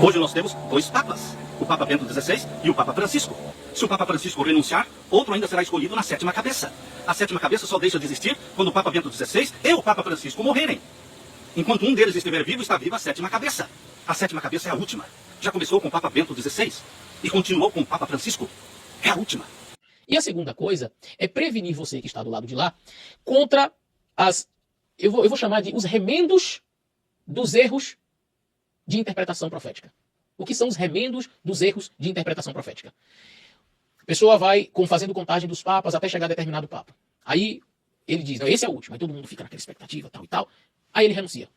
Hoje nós temos dois papas, o Papa Bento XVI e o Papa Francisco. Se o Papa Francisco renunciar, outro ainda será escolhido na sétima cabeça. A sétima cabeça só deixa de existir quando o Papa Bento XVI e o Papa Francisco morrerem. Enquanto um deles estiver vivo, está viva a sétima cabeça. A sétima cabeça é a última. Já começou com o Papa Bento XVI e continuou com o Papa Francisco. É a última. E a segunda coisa é prevenir você que está do lado de lá contra eu vou chamar de os remendos dos erros de interpretação profética. O que são os remendos dos erros de interpretação profética? A pessoa vai fazendo contagem dos papas até chegar a determinado papa. Aí ele diz, não, esse é o último. Aí todo mundo fica naquela expectativa, tal e tal. Aí ele renuncia.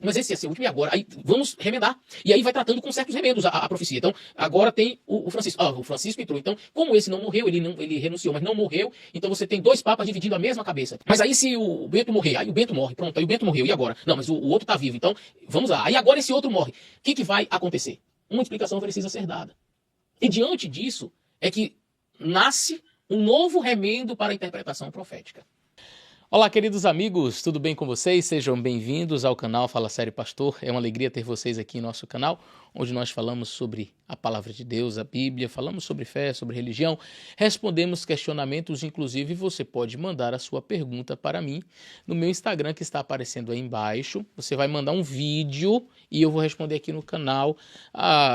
Mas esse ia ser o último e agora? Aí vamos remendar. E aí vai tratando com certos remendos a profecia. Então, agora tem o Francisco. O Francisco entrou. Então, como esse não morreu, ele renunciou, mas não morreu, então você tem dois papas dividindo a mesma cabeça. Mas aí se o Bento morrer, aí o Bento morre. Pronto, aí o Bento morreu. E agora? Não, mas o outro está vivo. Então, vamos lá. Aí agora esse outro morre. O que vai acontecer? Uma explicação precisa ser dada. E diante disso é que nasce um novo remendo para a interpretação profética. Olá, queridos amigos, tudo bem com vocês? Sejam bem-vindos ao canal Fala Sério Pastor. É uma alegria ter vocês aqui em nosso canal, onde nós falamos sobre a palavra de Deus, a Bíblia, falamos sobre fé, sobre religião, respondemos questionamentos, inclusive você pode mandar a sua pergunta para mim no meu Instagram que está aparecendo aí embaixo. Você vai mandar um vídeo e eu vou responder aqui no canal.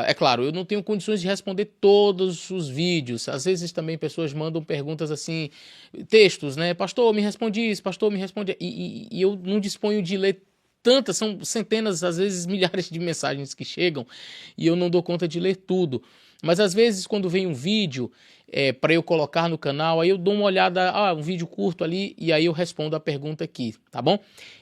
É claro, eu não tenho condições de responder todos os vídeos. Às vezes também pessoas mandam perguntas assim, textos, né? Pastor, me responde isso, pastor, me responde. E eu não disponho de ler tantas, são centenas, às vezes milhares de mensagens que chegam e eu não dou conta de ler tudo. Mas às vezes quando vem um vídeo para eu colocar no canal, aí eu dou uma olhada, um vídeo curto ali e aí eu respondo a pergunta aqui, tá bom?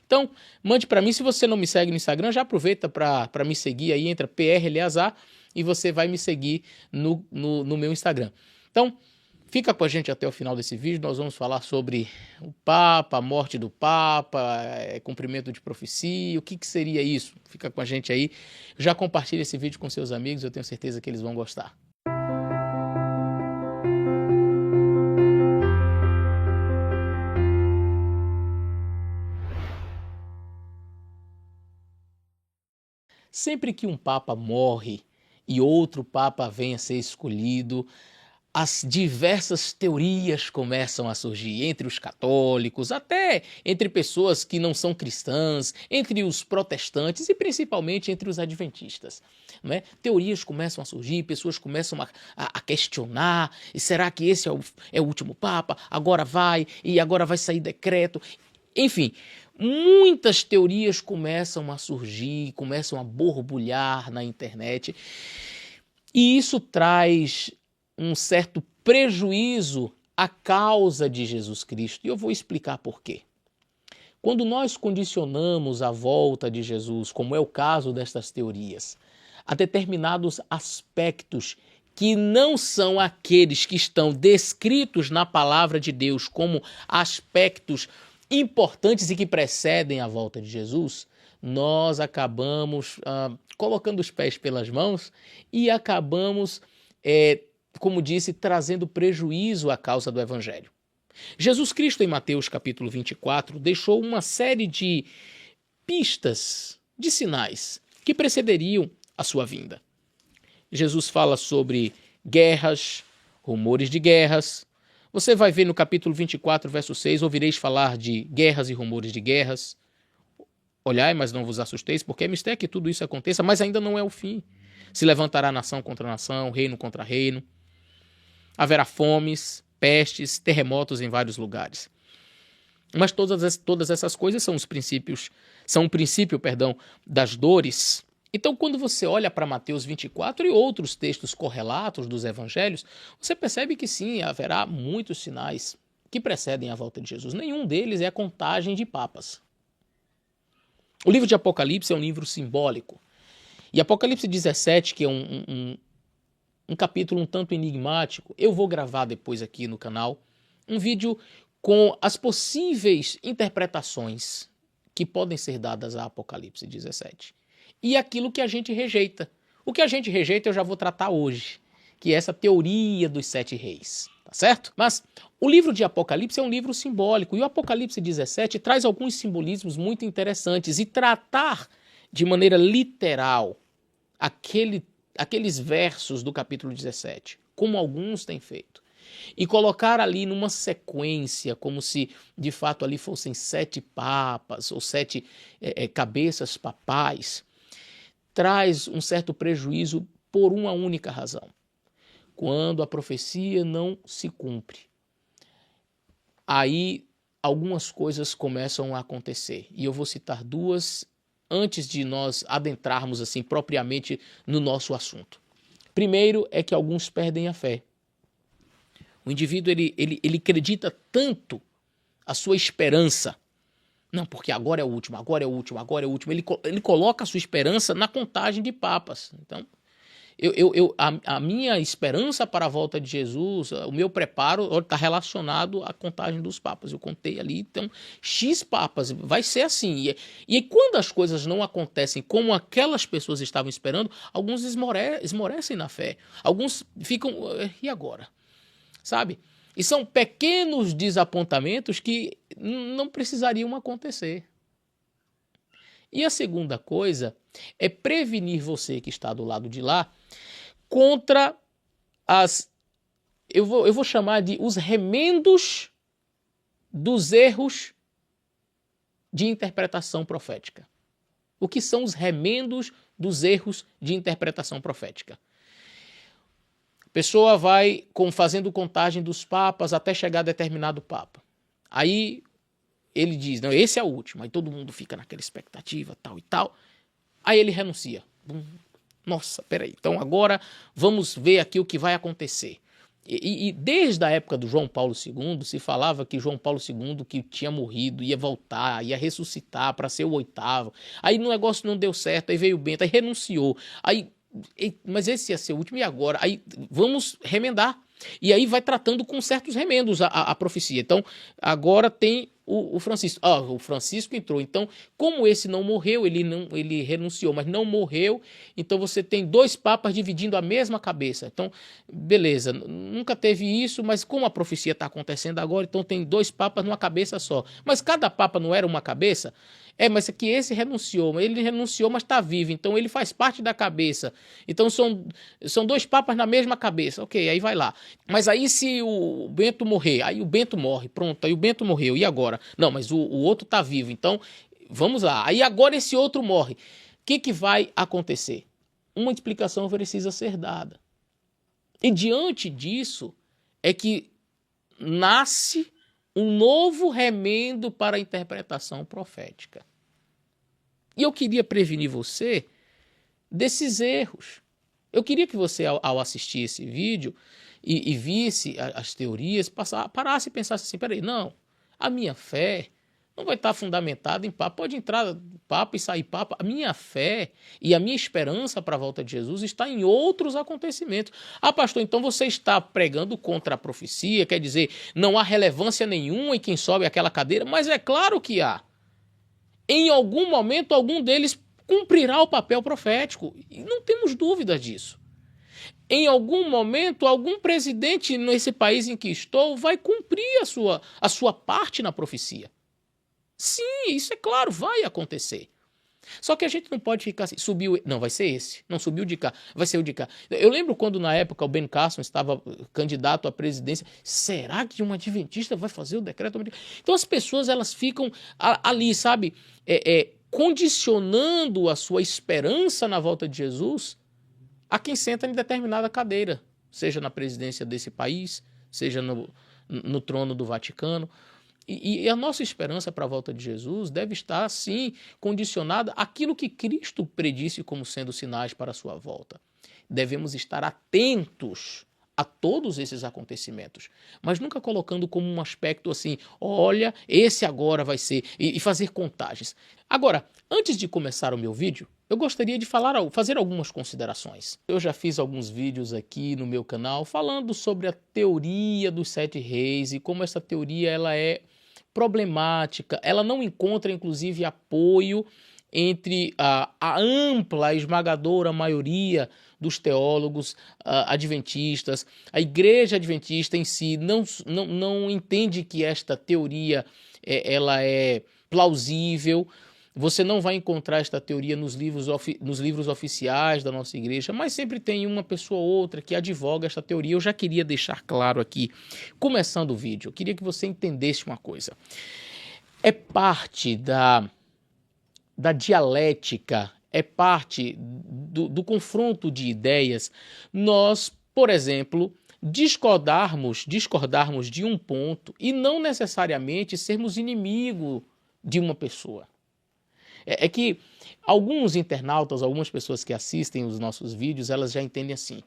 Então, mande para mim, se você não me segue no Instagram, já aproveita para me seguir aí, entra PR Eleazar e você vai me seguir no meu Instagram. Então, fica com a gente até o final desse vídeo, nós vamos falar sobre o Papa, a morte do Papa, cumprimento de profecia, o que seria isso? Fica com a gente aí, já compartilha esse vídeo com seus amigos, eu tenho certeza que eles vão gostar. Sempre que um Papa morre e outro Papa vem a ser escolhido, as diversas teorias começam a surgir entre os católicos, até entre pessoas que não são cristãs, entre os protestantes e principalmente entre os adventistas. Não é? Teorias começam a surgir, pessoas começam a questionar, e será que esse é o último Papa? Agora vai sair decreto. Enfim, muitas teorias começam a surgir, começam a borbulhar na internet e isso traz um certo prejuízo à causa de Jesus Cristo. E eu vou explicar por quê. Quando nós condicionamos a volta de Jesus, como é o caso destas teorias, a determinados aspectos que não são aqueles que estão descritos na palavra de Deus como aspectos importantes e que precedem a volta de Jesus, nós acabamos colocando os pés pelas mãos e acabamos como disse, trazendo prejuízo à causa do Evangelho. Jesus Cristo, em Mateus capítulo 24, deixou uma série de pistas, de sinais, que precederiam a sua vinda. Jesus fala sobre guerras, rumores de guerras. Você vai ver no capítulo 24, verso 6, ouvireis falar de guerras e rumores de guerras. Olhai, mas não vos assusteis, porque é mistério que tudo isso aconteça, mas ainda não é o fim. Se levantará nação contra nação, reino contra reino. Haverá fomes, pestes, terremotos em vários lugares. Mas todas essas coisas são o princípio das dores. Então, quando você olha para Mateus 24 e outros textos correlatos dos evangelhos, você percebe que sim, haverá muitos sinais que precedem a volta de Jesus. Nenhum deles é a contagem de papas. O livro de Apocalipse é um livro simbólico. E Apocalipse 17, que é um capítulo um tanto enigmático, eu vou gravar depois aqui no canal um vídeo com as possíveis interpretações que podem ser dadas a Apocalipse 17. E aquilo que a gente rejeita. O que a gente rejeita eu já vou tratar hoje, que é essa teoria dos 7 reis, tá certo? Mas o livro de Apocalipse é um livro simbólico e o Apocalipse 17 traz alguns simbolismos muito interessantes e tratar de maneira literal aqueles versos do capítulo 17, como alguns têm feito, e colocar ali numa sequência, como se de fato ali fossem 7 papas ou 7 cabeças papais, traz um certo prejuízo por uma única razão. Quando a profecia não se cumpre, aí algumas coisas começam a acontecer. E eu vou citar 2 antes de nós adentrarmos assim propriamente no nosso assunto. Primeiro é que alguns perdem a fé. O indivíduo ele acredita tanto a sua esperança. Não, porque agora é o último, agora é o último, agora é o último. Ele coloca a sua esperança na contagem de papas. Então, a minha esperança para a volta de Jesus, o meu preparo está relacionado à contagem dos papas. Eu contei ali, então, X papas, vai ser assim. E quando as coisas não acontecem como aquelas pessoas estavam esperando, alguns esmorecem na fé. Alguns ficam, e agora? Sabe? E são pequenos desapontamentos que não precisariam acontecer. E a segunda coisa é prevenir você que está do lado de lá contra eu vou chamar de os remendos dos erros de interpretação profética. O que são os remendos dos erros de interpretação profética? A pessoa vai fazendo contagem dos papas até chegar a determinado papa. Aí ele diz, não, esse é o último. Aí todo mundo fica naquela expectativa, tal e tal. Aí ele renuncia. Nossa, peraí, então agora vamos ver aqui o que vai acontecer. E desde a época do João Paulo II, se falava que João Paulo II, que tinha morrido, ia voltar, ia ressuscitar para ser o 8º. Aí o negócio não deu certo, aí veio o Bento, aí renunciou. Mas esse ia ser o último, e agora? Aí vamos remendar. E aí vai tratando com certos remendos a profecia. Então, agora tem o Francisco. O Francisco entrou. Então, como esse não morreu, ele renunciou, mas não morreu, então você tem 2 papas dividindo a mesma cabeça. Então, beleza, nunca teve isso, mas como a profecia está acontecendo agora, então tem 2 papas numa cabeça só. Mas cada papa não era uma cabeça? Mas é que esse renunciou, ele renunciou, mas está vivo, então ele faz parte da cabeça. Então são 2 papas na mesma cabeça, ok, aí vai lá. Mas aí se o Bento morrer, aí o Bento morre, pronto, aí o Bento morreu, e agora? Não, mas o outro está vivo, então vamos lá. Aí agora esse outro morre. O que vai acontecer? Uma explicação precisa ser dada. E diante disso é que nasce um novo remendo para a interpretação profética. E eu queria prevenir você desses erros. Eu queria que você, ao assistir esse vídeo e visse as teorias, parasse e pensasse assim, peraí, não, a minha fé não vai estar fundamentada em papa. Pode entrar papa e sair papa. A minha fé e a minha esperança para a volta de Jesus está em outros acontecimentos. Pastor, então você está pregando contra a profecia, quer dizer, não há relevância nenhuma em quem sobe aquela cadeira, mas é claro que há. Em algum momento, algum deles cumprirá o papel profético. E não temos dúvidas disso. Em algum momento, algum presidente nesse país em que estou vai cumprir a sua parte na profecia. Sim, isso é claro, vai acontecer. Só que a gente não pode ficar assim, subiu, não, vai ser esse, não subiu de cá, vai ser o de cá. Eu lembro quando na época o Ben Carson estava candidato à presidência, será que um adventista vai fazer o decreto? Então as pessoas elas ficam ali, sabe, condicionando a sua esperança na volta de Jesus a quem senta em determinada cadeira, seja na presidência desse país, seja no trono do Vaticano. E a nossa esperança para a volta de Jesus deve estar, sim, condicionada àquilo que Cristo predisse como sendo sinais para a sua volta. Devemos estar atentos a todos esses acontecimentos, mas nunca colocando como um aspecto assim, olha, esse agora vai ser, e fazer contagens. Agora, antes de começar o meu vídeo, eu gostaria de fazer algumas considerações. Eu já fiz alguns vídeos aqui no meu canal falando sobre a teoria dos 7 reis e como essa teoria ela é problemática, ela não encontra inclusive apoio entre a ampla, esmagadora maioria dos teólogos adventistas. A igreja adventista em si não entende que esta teoria ela é plausível. Você não vai encontrar esta teoria nos livros oficiais da nossa igreja, mas sempre tem uma pessoa ou outra que advoga esta teoria. Eu já queria deixar claro aqui, começando o vídeo, eu queria que você entendesse uma coisa. É parte da dialética, é parte do confronto de ideias, nós, por exemplo, discordarmos de um ponto e não necessariamente sermos inimigo de uma pessoa. É que alguns internautas, algumas pessoas que assistem os nossos vídeos, elas já entendem assim: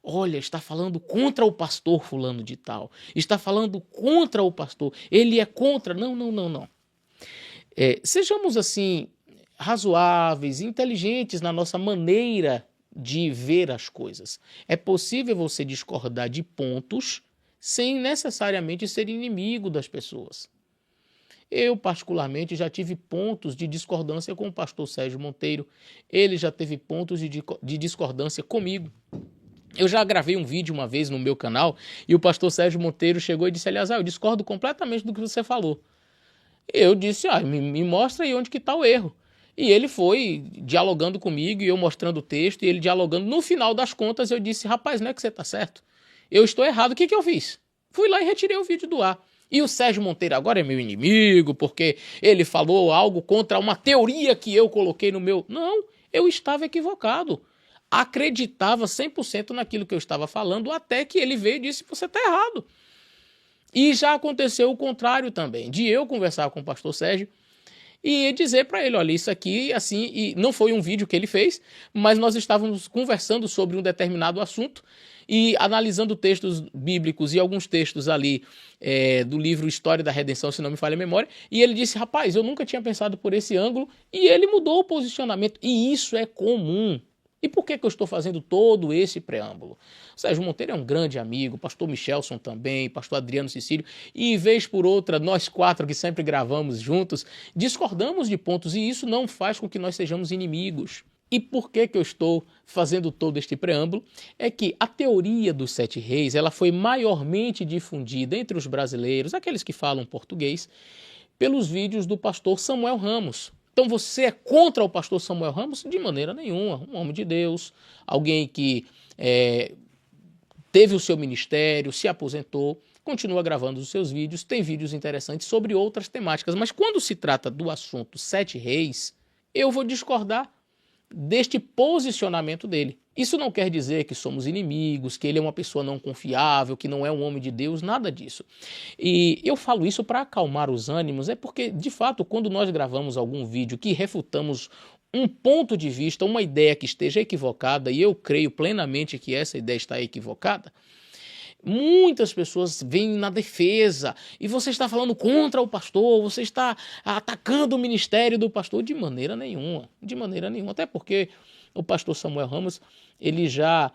olha, está falando contra o pastor fulano de tal, está falando contra o pastor, ele é contra. Não. Sejamos assim, razoáveis, inteligentes na nossa maneira de ver as coisas. É possível você discordar de pontos sem necessariamente ser inimigo das pessoas. Eu, particularmente, já tive pontos de discordância com o pastor Sérgio Monteiro. Ele já teve pontos de discordância comigo. Eu já gravei um vídeo uma vez no meu canal e o pastor Sérgio Monteiro chegou e disse: Eleazar, eu discordo completamente do que você falou. Eu disse: me mostra aí onde que está o erro. E ele foi dialogando comigo e eu mostrando o texto e ele dialogando. No final das contas eu disse: rapaz, não é que você está certo. Eu estou errado, o que eu fiz? Fui lá e retirei o vídeo do ar. E o Sérgio Monteiro agora é meu inimigo porque ele falou algo contra uma teoria que eu coloquei no meu... Não, eu estava equivocado. Acreditava 100% naquilo que eu estava falando até que ele veio e disse: você está errado. E já aconteceu o contrário também, de eu conversar com o pastor Sérgio e dizer para ele: olha, isso aqui, assim, e não foi um vídeo que ele fez, mas nós estávamos conversando sobre um determinado assunto e analisando textos bíblicos e alguns textos ali do livro História da Redenção, se não me falha a memória, e ele disse: rapaz, eu nunca tinha pensado por esse ângulo, e ele mudou o posicionamento, e isso é comum. E por que eu estou fazendo todo esse preâmbulo? O Sérgio Monteiro é um grande amigo, pastor Michelson também, pastor Adriano Cecílio, e vez por outra, nós quatro que sempre gravamos juntos, discordamos de pontos, e isso não faz com que nós sejamos inimigos. E por que eu estou fazendo todo este preâmbulo? É que a teoria dos 7 reis, ela foi maiormente difundida entre os brasileiros, aqueles que falam português, pelos vídeos do pastor Samuel Ramos. Então você é contra o pastor Samuel Ramos? De maneira nenhuma. Um homem de Deus, alguém que teve o seu ministério, se aposentou, continua gravando os seus vídeos, tem vídeos interessantes sobre outras temáticas. Mas quando se trata do assunto 7 reis, eu vou discordar deste posicionamento dele. Isso não quer dizer que somos inimigos, que ele é uma pessoa não confiável, que não é um homem de Deus, nada disso. E eu falo isso para acalmar os ânimos, é porque, de fato, quando nós gravamos algum vídeo que refutamos um ponto de vista, uma ideia que esteja equivocada, e eu creio plenamente que essa ideia está equivocada, muitas pessoas vêm na defesa e você está falando contra o pastor, você está atacando o ministério do pastor. De maneira nenhuma, até porque o pastor Samuel Ramos, ele já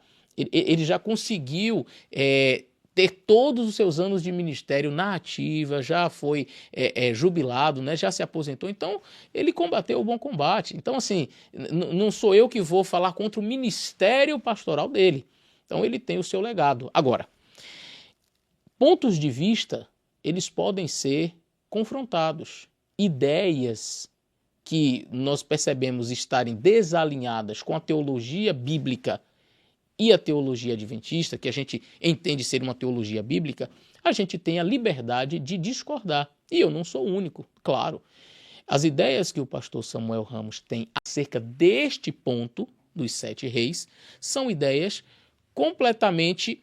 conseguiu ter todos os seus anos de ministério na ativa, já foi jubilado, né, já se aposentou, então ele combateu o bom combate. Então, assim, não sou eu que vou falar contra o ministério pastoral dele. Então ele tem o seu legado. Agora, pontos de vista, eles podem ser confrontados. Ideias que nós percebemos estarem desalinhadas com a teologia bíblica e a teologia adventista, que a gente entende ser uma teologia bíblica, a gente tem a liberdade de discordar. E eu não sou o único, claro. As ideias que o pastor Samuel Ramos tem acerca deste ponto, dos 7 reis, são ideias completamente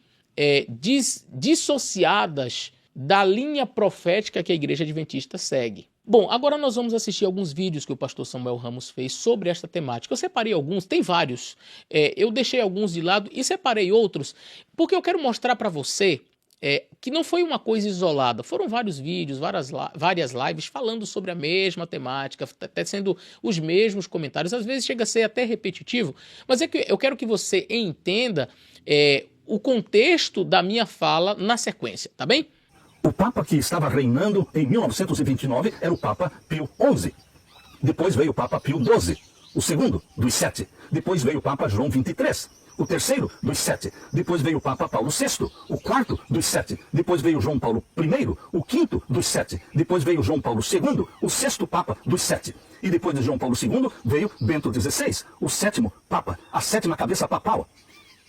dissociadas da linha profética que a igreja adventista segue. Bom, agora nós vamos assistir alguns vídeos que o pastor Samuel Ramos fez sobre esta temática. Eu separei alguns, tem vários. Eu deixei alguns de lado e separei outros, porque eu quero mostrar para você que não foi uma coisa isolada. Foram vários vídeos, várias lives falando sobre a mesma temática, até sendo os mesmos comentários. Às vezes chega a ser até repetitivo, mas é que eu quero que você entenda o contexto da minha fala na sequência, tá bem? O Papa que estava reinando em 1929 era o Papa Pio XI. Depois veio o Papa Pio XII, o segundo dos 7. Depois veio o Papa João XXIII, o terceiro dos 7. Depois veio o Papa Paulo VI, o quarto dos 7. Depois veio João Paulo I, o quinto dos 7. Depois veio João Paulo II, o sexto Papa dos 7. E depois de João Paulo II veio Bento XVI, o sétimo Papa, a sétima cabeça papal.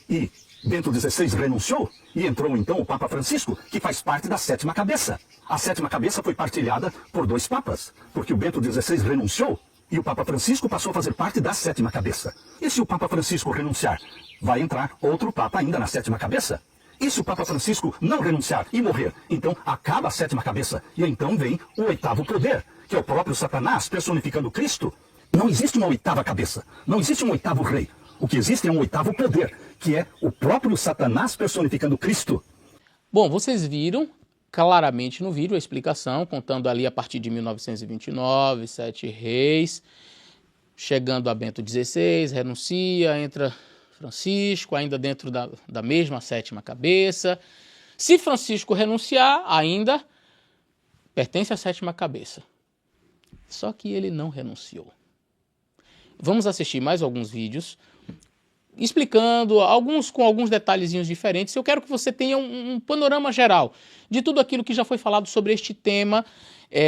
E Bento XVI renunciou e entrou então o Papa Francisco, que faz parte da sétima cabeça. A sétima cabeça foi partilhada por 2 papas, porque o Bento XVI renunciou e o Papa Francisco passou a fazer parte da sétima cabeça. E se o Papa Francisco renunciar, vai entrar outro Papa ainda na sétima cabeça? E se o Papa Francisco não renunciar e morrer, então acaba a sétima cabeça e então vem o 8º poder, que é o próprio Satanás personificando Cristo. Não existe uma 8ª cabeça, não existe um 8º rei. O que existe é um 8º poder, que é o próprio Satanás personificando Cristo. Bom, vocês viram claramente no vídeo a explicação, contando ali a partir de 1929, 7 reis, chegando a Bento XVI, renuncia, entra Francisco, ainda dentro da mesma sétima cabeça. Se Francisco renunciar, ainda pertence à sétima cabeça. Só que ele não renunciou. Vamos assistir mais alguns vídeos explicando, com alguns detalhezinhos diferentes. Eu quero que você tenha um panorama geral de tudo aquilo que já foi falado sobre este tema,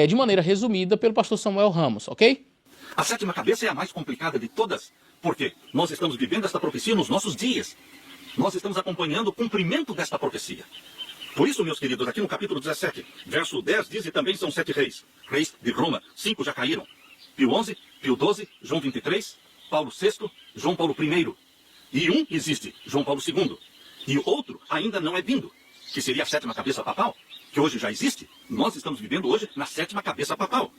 de maneira resumida, pelo pastor Samuel Ramos, ok? A sétima cabeça é a mais complicada de todas, porque nós estamos vivendo esta profecia nos nossos dias. Nós estamos acompanhando o cumprimento desta profecia. Por isso, meus queridos, aqui no capítulo 17, verso 10, diz: e também são 7 reis. Reis de Roma, 5 já caíram. Pio XI, Pio XII, João 23, Paulo VI, João Paulo I. E um existe, João Paulo II. E o outro ainda não é vindo, que seria a sétima cabeça papal, que hoje já existe. Nós estamos vivendo hoje na sétima cabeça papal.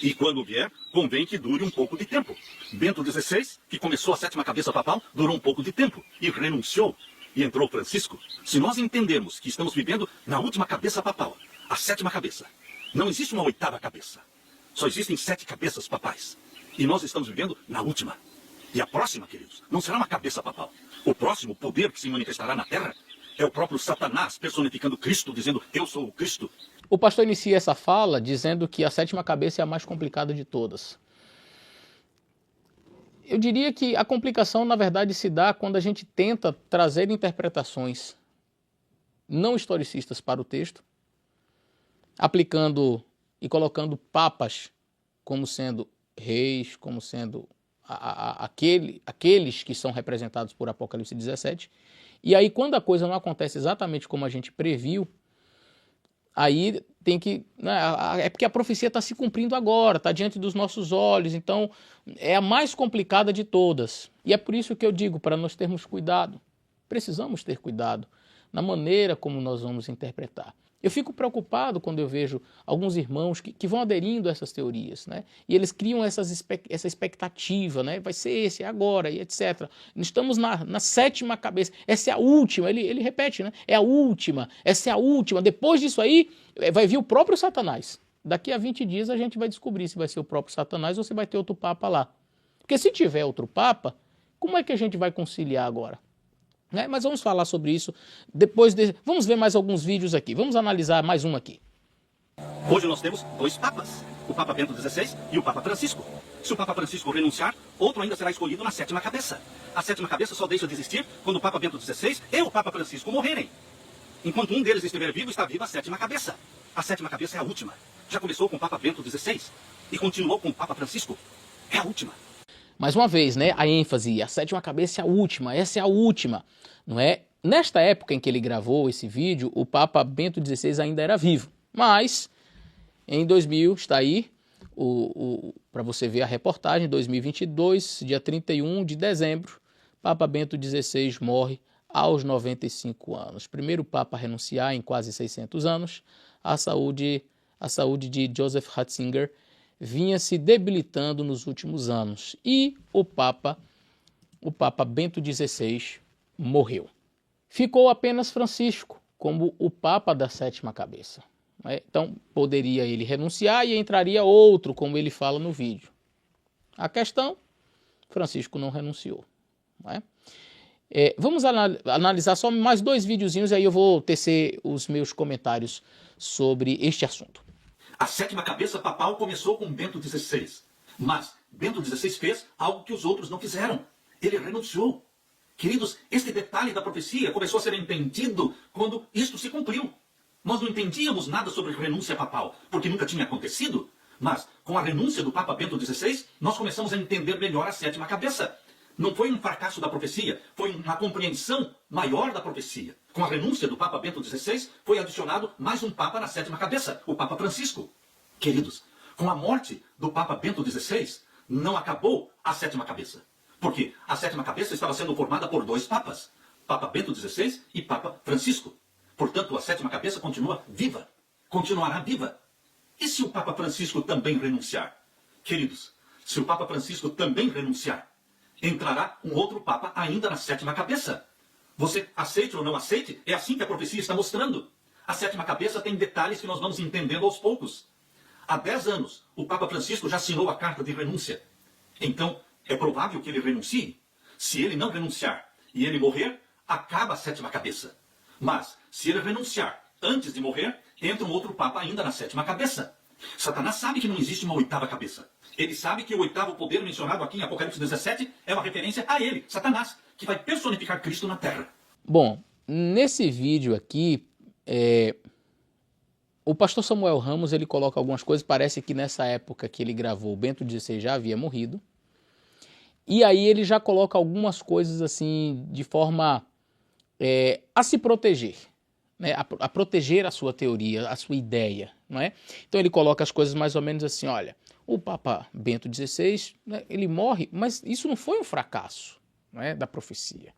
E quando vier, convém que dure um pouco de tempo. Bento XVI, que começou a sétima cabeça papal, durou um pouco de tempo e renunciou. E entrou Francisco. Se nós entendermos que estamos vivendo na última cabeça papal, a sétima cabeça, não existe uma 8ª cabeça. Só existem 7 cabeças papais. E nós estamos vivendo na última. E a próxima, queridos, não será uma cabeça papal. O próximo poder que se manifestará na terra é o próprio Satanás personificando Cristo, dizendo: eu sou o Cristo. O pastor inicia essa fala dizendo que a sétima cabeça é a mais complicada de todas. Eu diria que a complicação, na verdade, se dá quando a gente tenta trazer interpretações não historicistas para o texto, aplicando e colocando papas como sendo reis, como sendo aqueles que são representados por Apocalipse 17. E aí, quando a coisa não acontece exatamente como a gente previu, aí tem que... é porque a profecia está se cumprindo agora, está diante dos nossos olhos, então é a mais complicada de todas. E é por isso que eu digo, para nós termos cuidado, precisamos ter cuidado na maneira como nós vamos interpretar. Eu fico preocupado quando eu vejo alguns irmãos que vão aderindo a essas teorias, né? E eles criam essa expectativa, né? Vai ser esse, é agora, e etc. Estamos na sétima cabeça, essa é a última, ele repete, né? É a última, essa é a última. Depois disso aí, vai vir o próprio Satanás. Daqui a 20 dias a gente vai descobrir se vai ser o próprio Satanás ou se vai ter outro Papa lá. Porque se tiver outro Papa, como é que a gente vai conciliar agora? Mas vamos falar sobre isso depois. Vamos ver mais alguns vídeos aqui. Vamos analisar mais um aqui. Hoje nós temos 2 papas, o Papa Bento XVI e o Papa Francisco. Se o Papa Francisco renunciar, outro ainda será escolhido na sétima cabeça. A sétima cabeça só deixa de existir quando o Papa Bento XVI e o Papa Francisco morrerem. Enquanto um deles estiver vivo, está viva a sétima cabeça. A sétima cabeça é a última. Já começou com o Papa Bento XVI e continuou com o Papa Francisco. É a última. Mais uma vez, né, a ênfase, a sétima cabeça é a última, essa é a última, não é? Nesta época em que ele gravou esse vídeo, o Papa Bento XVI ainda era vivo, mas em 2000, está aí, para você ver a reportagem, 2022, dia 31 de dezembro, Papa Bento XVI morre aos 95 anos. Primeiro Papa a renunciar em quase 600 anos, a saúde de Joseph Ratzinger vinha se debilitando nos últimos anos e o Papa Bento XVI morreu. Ficou apenas Francisco como o Papa da sétima cabeça. Então poderia ele renunciar e entraria outro, como ele fala no vídeo. A questão, Francisco não renunciou. Vamos analisar só mais 2 videozinhos e aí eu vou tecer os meus comentários sobre este assunto. A sétima cabeça papal começou com Bento XVI. Mas Bento XVI fez algo que os outros não fizeram. Ele renunciou. Queridos, este detalhe da profecia começou a ser entendido quando isto se cumpriu. Nós não entendíamos nada sobre renúncia papal, porque nunca tinha acontecido. Mas, com a renúncia do Papa Bento XVI, nós começamos a entender melhor a sétima cabeça. Não foi um fracasso da profecia, foi uma compreensão maior da profecia. Com a renúncia do Papa Bento XVI, foi adicionado mais um Papa na sétima cabeça, o Papa Francisco. Queridos, com a morte do Papa Bento XVI, não acabou a sétima cabeça. Porque a sétima cabeça estava sendo formada por dois papas, Papa Bento XVI e Papa Francisco. Portanto, a sétima cabeça continua viva, continuará viva. E se o Papa Francisco também renunciar? Queridos, se o Papa Francisco também renunciar, entrará um outro Papa ainda na sétima cabeça. Você aceite ou não aceite, é assim que a profecia está mostrando. A sétima cabeça tem detalhes que nós vamos entendendo aos poucos. Há 10 anos, o Papa Francisco já assinou a carta de renúncia. Então, é provável que ele renuncie. Se ele não renunciar e ele morrer, acaba a sétima cabeça. Mas, se ele renunciar antes de morrer, entra um outro Papa ainda na sétima cabeça. Satanás sabe que não existe uma oitava cabeça. Ele sabe que o oitavo poder mencionado aqui em Apocalipse 17 é uma referência a ele, Satanás, que vai personificar Cristo na terra. Bom, nesse vídeo aqui, o pastor Samuel Ramos ele coloca algumas coisas, parece que nessa época que ele gravou, o Bento XVI já havia morrido. E aí ele já coloca algumas coisas assim, de forma a se proteger, né? A proteger a sua teoria, a sua ideia, não é? Então ele coloca as coisas mais ou menos assim, olha, o Papa Bento XVI, né, ele morre, mas isso não foi um fracasso, não é, da profecia.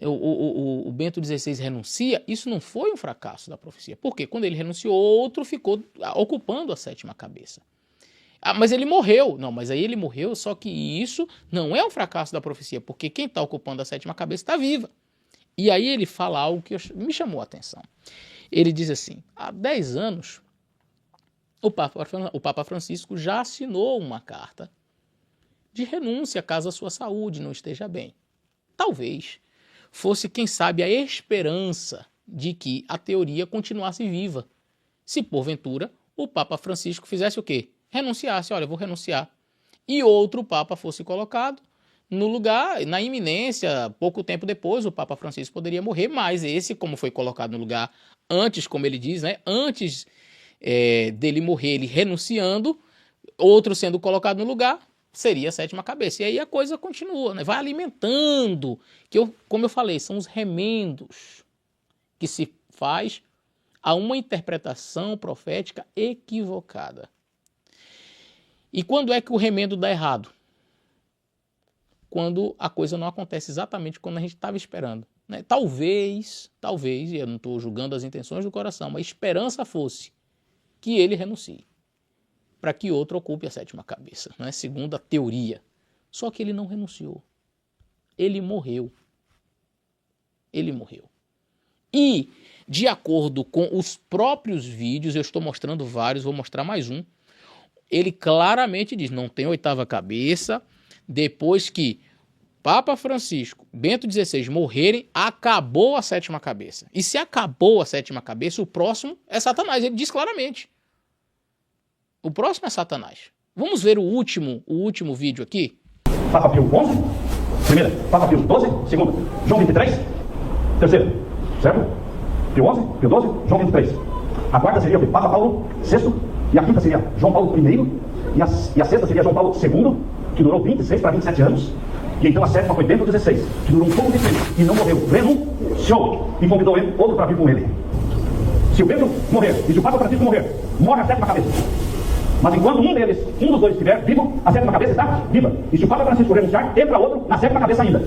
O Bento XVI renuncia, isso não foi um fracasso da profecia. Por quê? Quando ele renunciou, outro ficou ocupando a sétima cabeça. Ah, mas ele morreu. Não, mas aí ele morreu, só que isso não é um fracasso da profecia, porque quem está ocupando a sétima cabeça está viva. E aí ele fala algo que me chamou a atenção. Ele diz assim, há 10 anos, o Papa Francisco já assinou uma carta de renúncia caso a sua saúde não esteja bem. Talvez fosse, quem sabe, a esperança de que a teoria continuasse viva. Se, porventura, o Papa Francisco fizesse o quê? Renunciasse, olha, eu vou renunciar. E outro Papa fosse colocado no lugar, na iminência, pouco tempo depois, o Papa Francisco poderia morrer, mas esse, como foi colocado no lugar antes, como ele diz, né, antes dele morrer, ele renunciando, outro sendo colocado no lugar, seria a sétima cabeça. E aí a coisa continua, né, vai alimentando, como eu falei, são os remendos que se faz a uma interpretação profética equivocada. E quando é que o remendo dá errado? Quando a coisa não acontece exatamente como a gente estava esperando, né? Talvez, e eu não estou julgando as intenções do coração, mas a esperança fosse que ele renuncie, para que outro ocupe a sétima cabeça, né? Segundo a teoria. Só que ele não renunciou. Ele morreu. Ele morreu. E, de acordo com os próprios vídeos, eu estou mostrando vários, vou mostrar mais um, ele claramente diz, não tem oitava cabeça, depois que Papa Francisco, Bento XVI morrerem, acabou a sétima cabeça. E se acabou a sétima cabeça, o próximo é Satanás, ele diz claramente. O próximo é Satanás. Vamos ver o último vídeo aqui? Papa Pio XI, primeira, Papa Pio XII, segunda, João 23, terceira, certo? Pio XI, Pio XII, João 23. A quarta seria o Papa Paulo VI, e a quinta seria João Paulo I, e a sexta seria João Paulo II, que durou 26 para 27 anos, e então a sétima foi Bento XVI, que durou um pouco de tempo e não morreu, renunciou, e convidou ele, outro para vir com ele. Se o Bento morrer, e se o Papa Francisco morrer, morre a sétima cabeça. Mas enquanto um dos dois estiver vivo, a sétima cabeça está viva. E se o Papa Francisco renunciar, entra outro na sétima cabeça ainda.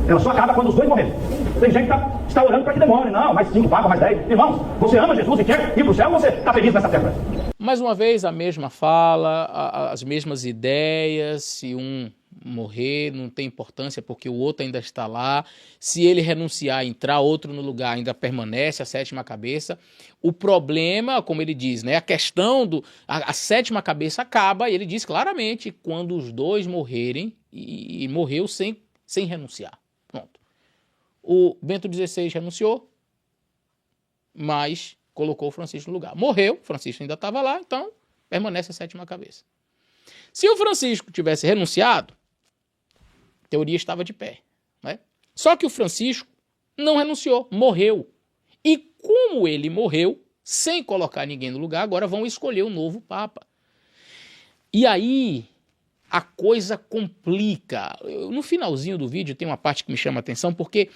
Ela só acaba quando os dois morrerem. Tem gente que está orando para que demore. Não, mais 5 papas, mais 10. Irmãos, você ama Jesus e quer ir para o céu, ou você está feliz nessa terra? Mais uma vez, a mesma fala, as mesmas ideias. Se um morrer, não tem importância porque o outro ainda está lá. Se ele renunciar, entrar outro no lugar, ainda permanece a sétima cabeça. O problema, como ele diz, né, a questão a sétima cabeça acaba, e ele diz claramente, quando os dois morrerem, e morreu sem renunciar. Pronto. O Bento XVI renunciou, mas colocou o Francisco no lugar. Morreu, Francisco ainda estava lá, então permanece a sétima cabeça. Se o Francisco tivesse renunciado, a teoria estava de pé, né? Só que o Francisco não renunciou, morreu. E como ele morreu, sem colocar ninguém no lugar, agora vão escolher um novo Papa. E aí a coisa complica. No finalzinho do vídeo tem uma parte que me chama a atenção, porque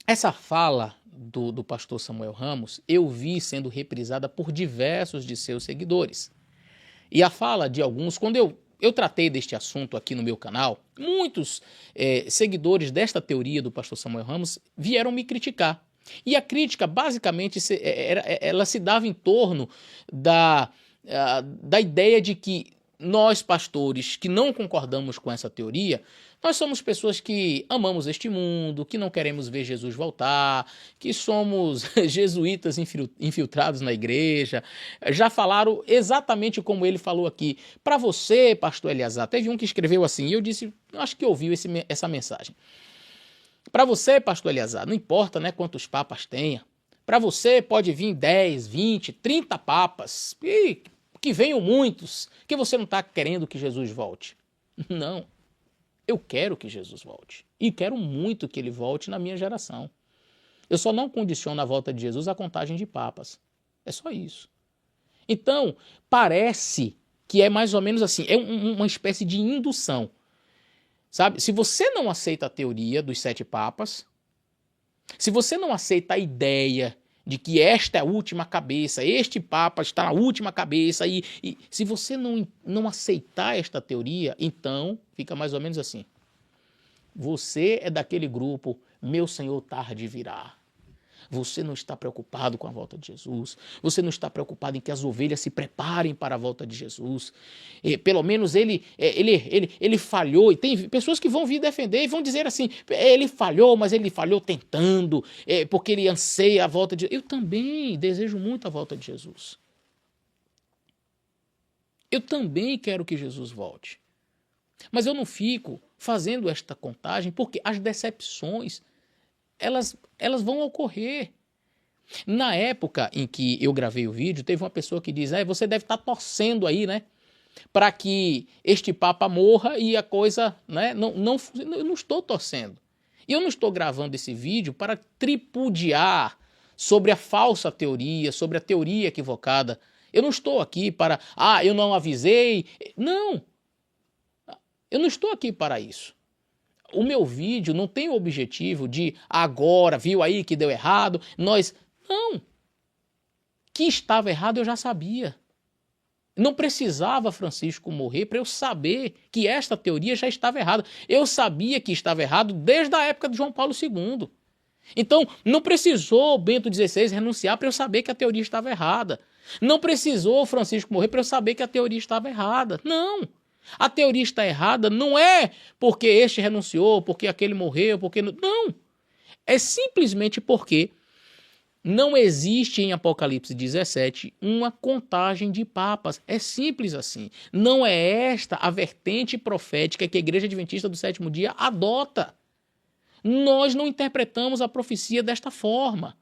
essa fala do pastor Samuel Ramos eu vi sendo reprisada por diversos de seus seguidores. E a fala de alguns, quando eu tratei deste assunto aqui no meu canal, muitos seguidores desta teoria do pastor Samuel Ramos vieram me criticar. E a crítica, basicamente, ela se dava em torno da ideia de que nós, pastores, que não concordamos com essa teoria, nós somos pessoas que amamos este mundo, que não queremos ver Jesus voltar, que somos jesuítas infiltrados na igreja. Já falaram exatamente como ele falou aqui. Para você, pastor Eleazar, teve um que escreveu assim, e eu disse, acho que ouviu essa mensagem. Para você, pastor Eleazar, não importa, né, quantos papas tenha. Para você pode vir 10, 20, 30 papas, e que venham muitos, que você não está querendo que Jesus volte. Não. Eu quero que Jesus volte. E quero muito que ele volte na minha geração. Eu só não condiciono a volta de Jesus à contagem de papas. É só isso. Então, parece que é mais ou menos assim, é uma espécie de indução. Sabe? Se você não aceita a teoria dos 7 papas, se você não aceita a ideia de que esta é a última cabeça, este papa está na última cabeça, e se você não aceitar esta teoria, então fica mais ou menos assim. Você é daquele grupo, meu Senhor tarde virá. Você não está preocupado com a volta de Jesus. Você não está preocupado em que as ovelhas se preparem para a volta de Jesus. Pelo menos ele falhou. E tem pessoas que vão vir defender e vão dizer assim, ele falhou, mas ele falhou tentando, porque ele anseia a volta de Jesus. Eu também desejo muito a volta de Jesus. Eu também quero que Jesus volte. Mas eu não fico fazendo esta contagem porque as decepções elas vão ocorrer. Na época em que eu gravei o vídeo, teve uma pessoa que diz, você deve estar torcendo aí, né, para que este Papa morra e a coisa, né, eu não estou torcendo. E eu não estou gravando esse vídeo para tripudiar sobre a falsa teoria, sobre a teoria equivocada. Eu não estou aqui para, eu não avisei. Não, eu não estou aqui para isso. O meu vídeo não tem o objetivo de agora, viu aí que deu errado, Não. Que estava errado eu já sabia. Não precisava Francisco morrer para eu saber que esta teoria já estava errada. Eu sabia que estava errado desde a época de João Paulo II. Então, não precisou Bento XVI renunciar para eu saber que a teoria estava errada. Não precisou Francisco morrer para eu saber que a teoria estava errada. Não. A teoria está errada não é porque este renunciou, porque aquele morreu, porque... Não. É simplesmente porque não existe em Apocalipse 17 uma contagem de papas. É simples assim. Não é esta a vertente profética que a Igreja Adventista do Sétimo Dia adota. Nós não interpretamos a profecia desta forma.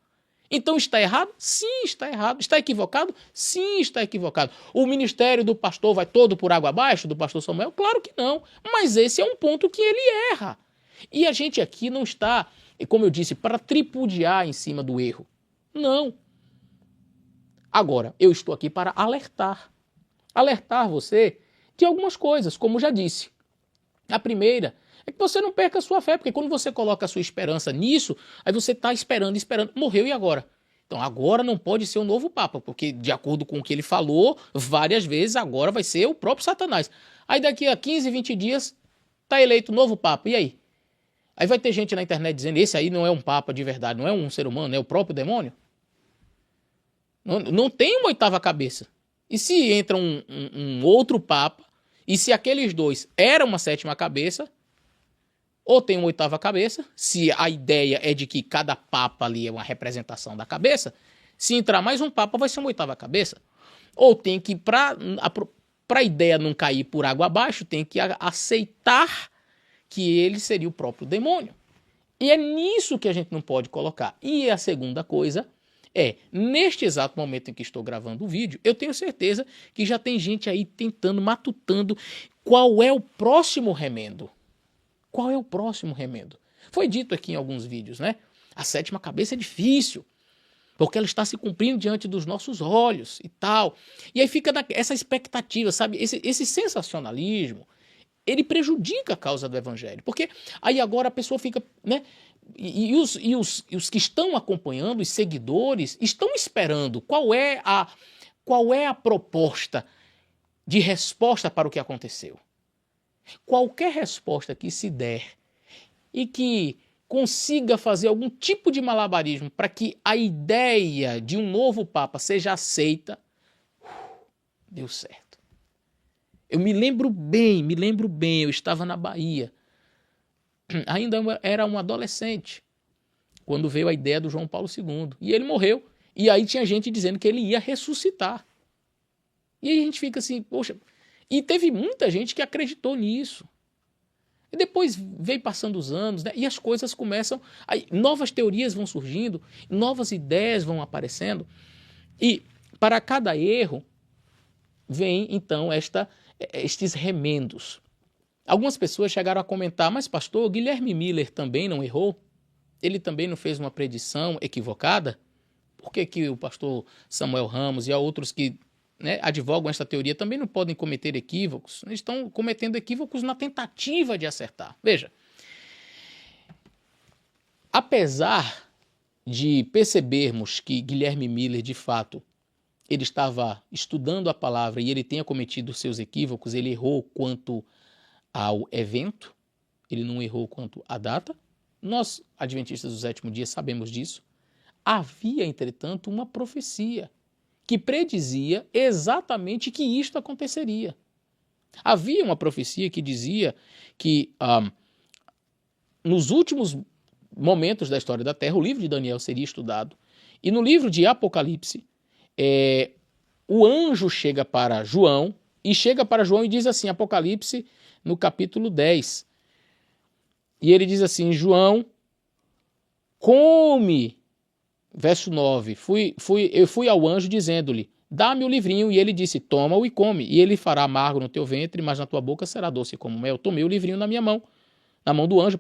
Então está errado? Sim, está errado. Está equivocado? Sim, está equivocado. O ministério do pastor vai todo por água abaixo, do pastor Samuel? Claro que não. Mas esse é um ponto que ele erra. E a gente aqui não está, como eu disse, para tripudiar em cima do erro. Não. Agora, eu estou aqui para alertar. Alertar você de algumas coisas, como já disse. A primeira é que você não perca a sua fé, porque quando você coloca a sua esperança nisso, aí você está esperando, morreu e agora? Então agora não pode ser o novo Papa, porque de acordo com o que ele falou várias vezes, agora vai ser o próprio Satanás. Aí daqui a 15, 20 dias, está eleito o novo Papa, e aí? Aí vai ter gente na internet dizendo, esse aí não é um Papa de verdade, não é um ser humano, é o próprio demônio? Não tem uma 8ª cabeça. E se entra um outro Papa, e se aqueles dois eram uma 7ª cabeça, ou tem uma 8ª cabeça, se a ideia é de que cada papa ali é uma representação da cabeça, se entrar mais um papa vai ser uma 8ª cabeça. Ou tem que, para a ideia não cair por água abaixo, tem que aceitar que ele seria o próprio demônio. E é nisso que a gente não pode colocar. E a segunda coisa neste exato momento em que estou gravando o vídeo, eu tenho certeza que já tem gente aí matutando qual é o próximo remendo. Qual é o próximo remendo? Foi dito aqui em alguns vídeos, né? A sétima cabeça é difícil, porque ela está se cumprindo diante dos nossos olhos e tal. E aí fica essa expectativa, sabe? Esse sensacionalismo, ele prejudica a causa do evangelho. Porque aí agora a pessoa fica, né? E os que estão acompanhando, os seguidores, estão esperando qual é a proposta de resposta para o que aconteceu. Qualquer resposta que se der e que consiga fazer algum tipo de malabarismo para que a ideia de um novo Papa seja aceita, deu certo. Eu me lembro bem, eu estava na Bahia, ainda era um adolescente, quando veio a ideia do João Paulo II, e ele morreu, e aí tinha gente dizendo que ele ia ressuscitar. E aí a gente fica assim, poxa, e teve muita gente que acreditou nisso. E depois veio passando os anos, né? E as coisas começam, aí novas teorias vão surgindo, novas ideias vão aparecendo, e para cada erro vem então estes remendos. Algumas pessoas chegaram a comentar, mas pastor, Guilherme Miller também não errou? Ele também não fez uma predição equivocada? Por que o pastor Samuel Ramos e há outros que, né, advogam esta teoria também não podem cometer equívocos? Eles estão cometendo equívocos na tentativa de acertar. Veja, apesar de percebermos que Guilherme Miller, de fato, ele estava estudando a palavra e ele tenha cometido seus equívocos, ele errou quanto ao evento, ele não errou quanto à data. Nós, adventistas do sétimo dia, sabemos disso. Havia, entretanto, uma profecia que predizia exatamente que isto aconteceria. Havia uma profecia que dizia que nos últimos momentos da história da Terra, o livro de Daniel seria estudado. E no livro de Apocalipse, o anjo chega para João e diz assim, Apocalipse no capítulo 10. E ele diz assim, João, come, verso 9, eu fui ao anjo dizendo-lhe, dá-me o livrinho, e ele disse, toma-o e come, e ele fará amargo no teu ventre, mas na tua boca será doce como mel. Tomei o livrinho na mão do anjo,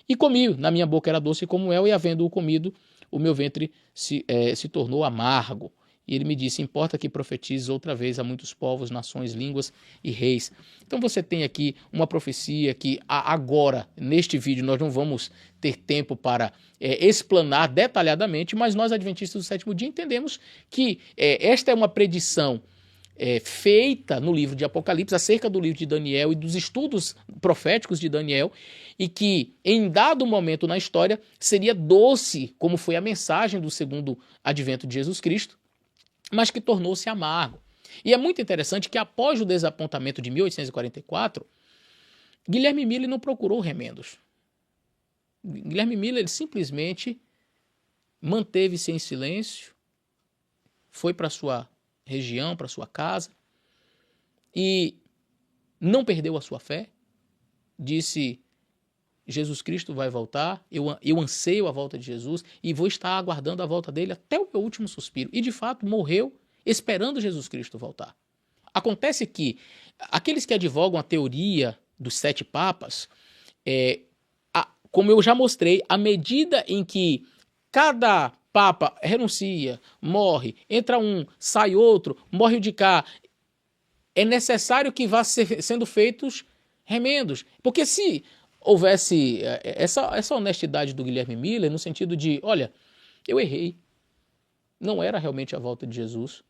e comi, na minha boca era doce como mel, e havendo-o comido, o meu ventre se tornou amargo. E ele me disse, importa que profetizes outra vez a muitos povos, nações, línguas e reis. Então você tem aqui uma profecia que agora, neste vídeo, nós não vamos ter tempo para explanar detalhadamente, mas nós, adventistas do sétimo dia, entendemos que esta é uma predição feita no livro de Apocalipse acerca do livro de Daniel e dos estudos proféticos de Daniel, e que em dado momento na história seria doce, como foi a mensagem do segundo advento de Jesus Cristo, mas que tornou-se amargo. E é muito interessante que após o desapontamento de 1844, Guilherme Miller não procurou remendos. Guilherme Miller ele simplesmente manteve-se em silêncio, foi para sua região, para sua casa, e não perdeu a sua fé, disse, Jesus Cristo vai voltar, eu anseio a volta de Jesus e vou estar aguardando a volta dele até o meu último suspiro. E de fato morreu esperando Jesus Cristo voltar. Acontece que aqueles que advogam a teoria dos 7 papas, como eu já mostrei, à medida em que cada papa renuncia, morre, entra um, sai outro, morre o de cá, é necessário que vá sendo feitos remendos. Porque se houvesse essa honestidade do Guilherme Miller, no sentido de, olha, eu errei, não era realmente a volta de Jesus,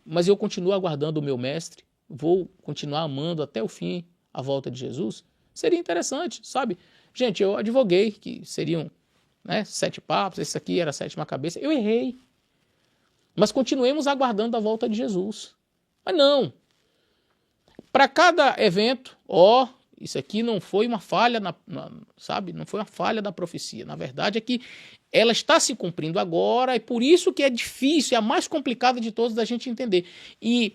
mas eu continuo aguardando o meu mestre, vou continuar amando até o fim a volta de Jesus, seria interessante, sabe? Gente, eu advoguei que seriam 7 papas, esse aqui era a 7ª cabeça, eu errei, mas continuemos aguardando a volta de Jesus. Mas não, para cada evento, isso aqui não foi uma falha, sabe? Não foi uma falha da profecia. Na verdade é que ela está se cumprindo agora, e por isso que é difícil, é a mais complicada de todas da gente entender. E